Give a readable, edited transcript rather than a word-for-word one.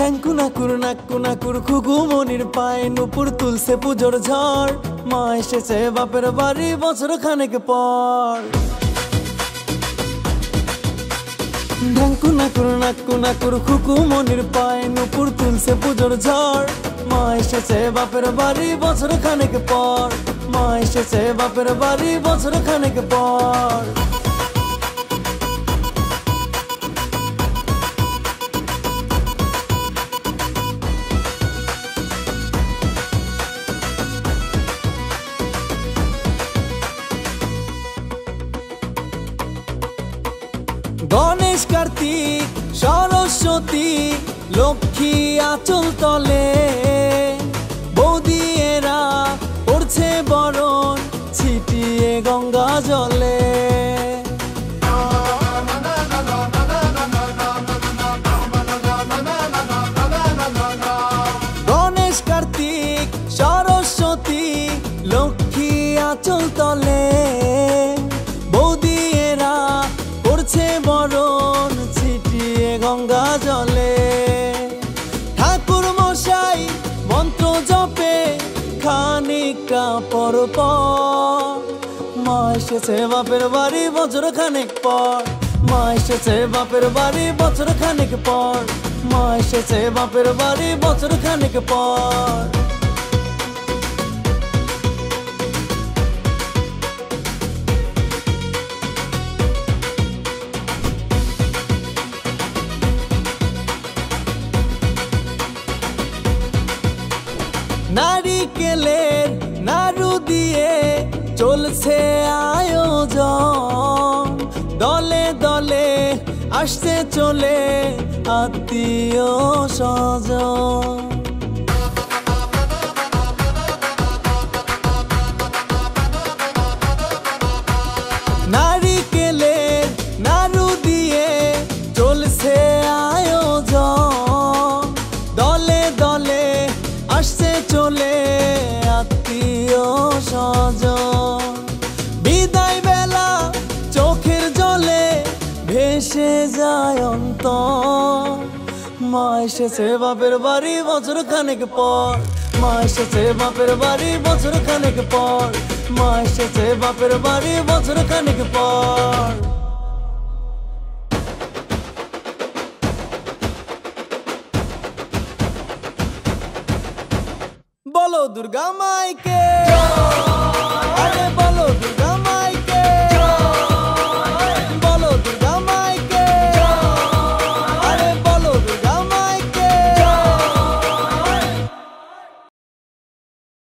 ঢ্যাঙ্কুনাকুর খুকুমনির পায়ে নুপুর তুলছে পুজোর ঝড়। মা এসেছে বাপের বাড়ি বছর খানেক পর। ঢ্যাঙ্কুনাকুর খুকুমনির পায়ে নুপুর তুলছে পুজোর ঝড়। মা এসেছে বাপের বাড়ি বছর খানেক পর। মা এসেছে বাপের বাড়ি বছর খানেক পর। গণেশ কার্তিক সরস্বতী লক্ষ্মী আঁচল তলে বৌদিয়েরা পড়ছে বরণ ছিটিয়ে গঙ্গা জলে। গণেশ কার্তিক সরস্বতী লক্ষ্মী আঁচল তলে বৌদিয়েরা পড়ছে বরণ ছিটিয়ে গঙ্গা জলে। ঠাকুর মশাই মন্ত্র জপে খানিকটা পর পর। মা এসেছে বাপের বাড়ি বছর খানেক পর। মা এসেছে বাপের বাড়ি বছর খানেক পর। মা এসেছে বাপের বাড়ি বছর খানেক পর। নারিকেলের নাড়ু দিয়ে চলছে আয়োজন। দলে দলে আসছে চলে আত্মীয় স্বজন। নারিকেলের নাড়ু দিয়ে চলছে আয়োজন। দলে দলে আসছে চলে আত্মীয় স্বজন। বিদায় বেলা চোখের জলে ভেসে যায় অন্তর। মা এসেছে বাপের বাড়ি বছর খানেক পর। মা এসেছে বাপের বাড়ি বছর খানেক পর। মা এসেছে বাপের বাড়ি বছর খানেক পর। বলো দুর্গা মাইকে, আরে বলো দুর্গা